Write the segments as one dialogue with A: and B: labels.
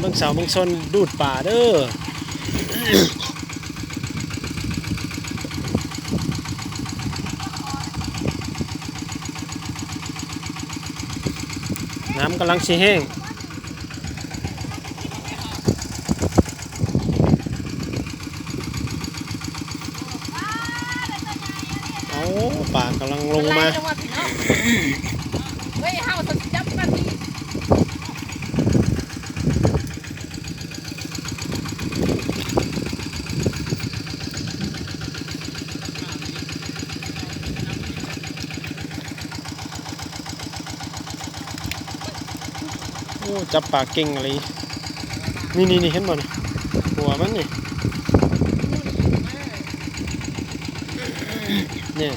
A: บิ่งเสาเบิ่งซนดูดป่าเด้อน้ำกำลังสิแห้งเอาป่ากำลังลงมา
B: เฮ้ยเฮาสักจับนาที
A: โอ้จับป่าเก่งอะไรนี่เห็นบ่เนี่ยหัวมันนี่เนี่ย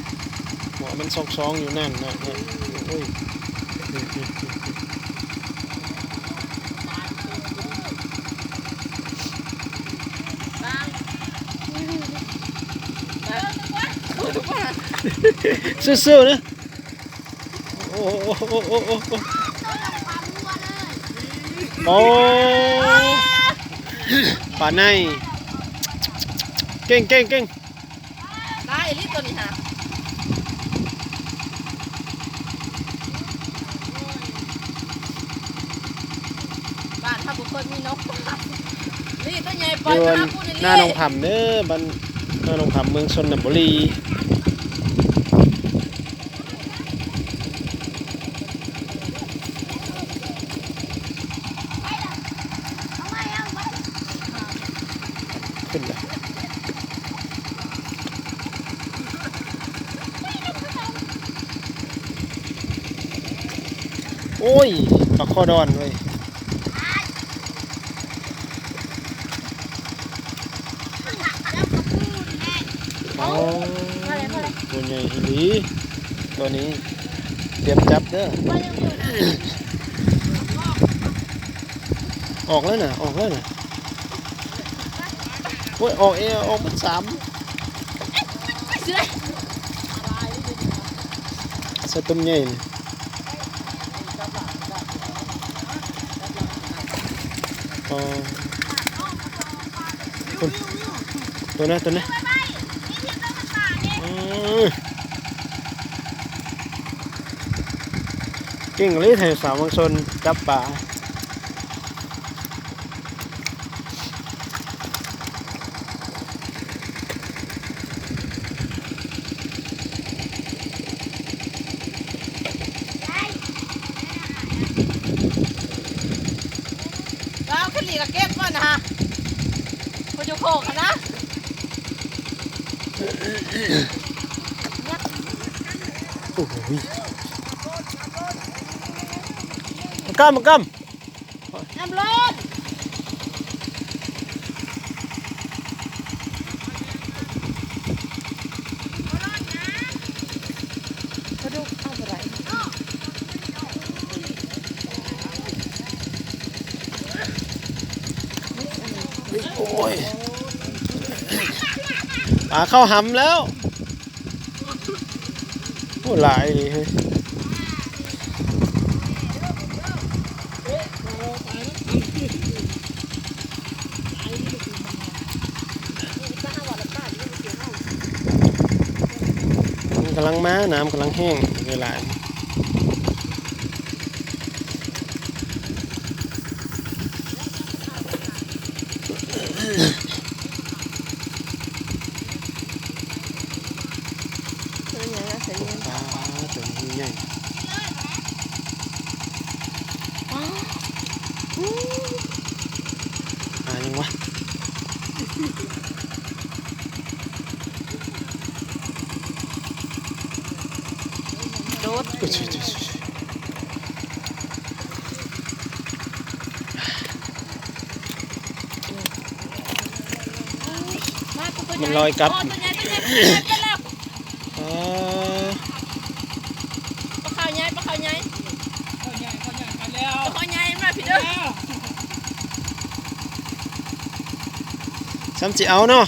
A: หัวมันซองอยู่นั่นนะเนี่ยโอ้ยสู้ๆนะโอ้โอ้ป่าในเก่ง
B: ได้ลิตัวนี้ฮะบ้านถ้าบุคคลมีนกนี่ตัวใหญ่ปล่อยมาพูดนี่
A: หน้าหนองผำเด้อบ้านหน้าหนองผำเมืองชนบุรีขึ้นเลยโอ้ยปลาคอดอนเว้ยอ๋อตัวใหญ่ดีตัวนี้เตรียมจับเด้อออกแล้วน่ะโอ้ยออกเป็น3สตุ้มใหญ่อ๋อตัวนี้เก่งเลยไทยสาวบางชนจับป่า
B: แล้วขึ้นหลีกเก็บก่อนนะฮะคุณจะโขกนะ
A: โอ้โหมากำ
B: น้ำร้อนกระดูกเอาไปไหน
A: โอ้ยปลาเข้าหำแล้วโอ้หลายเลยเฮ้ยกำลังมาน้ำกำลังแห้งเวลาปลาตัวใหญ่ยังวะ
B: โดด
A: มันลอยกลับ
B: ปลาข้าวใหญ่ปลาข้าวใหญ่มาพี่เด้อ
A: ซ้ำสิเอาเนาะ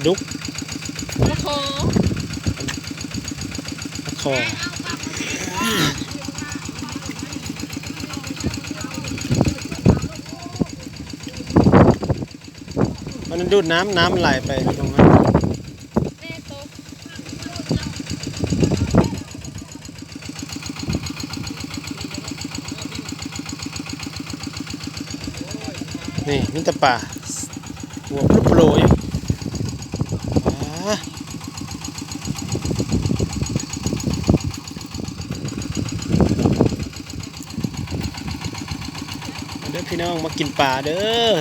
A: ดุก
B: มะโค
A: คอมันดูดน้ำไหลไปลงมา
B: แม่โต
A: นี่มิตรป่าหัวปลุกโปรยอ่าเด้อพี่น้องมากินปลาเด้อ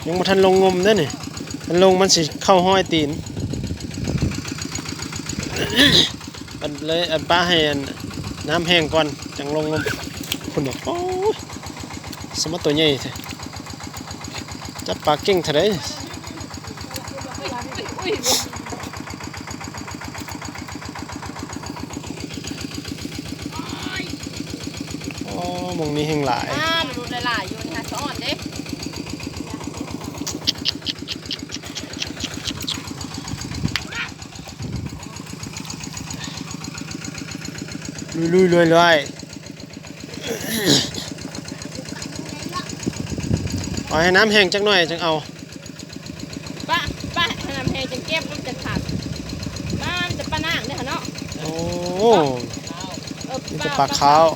A: ยังมาทันลงงมเด้อนี่ทันลงมันสิเข้าห้อยตีน อันเลยอันป้าให้อันน้ำแห้งก่อนจังลงงมคุณบอกโอ้ยสมัตตัวใหญ่แท้จับปลาเก่งเท่าไร
B: อุ้ย
A: อ๋อมองนี้แห้งหลาย
B: มันดูหลายๆอยู่นี่ค่ะสอนเด้
A: ลุยเอาให้น้ำแห้งจักหน่อยจังเอา
B: ป้าขนาดแพงจังเก็บมันจะขาดมันจะป้านางเนี่ยค่ะเนาะ
A: โอ้ นี่จะ
B: ป้า
A: ปลาขาว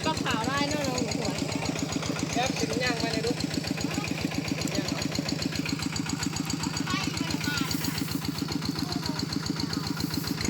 B: ปลาขาวได้เนาะน้องหัว
C: แค่เป็นไง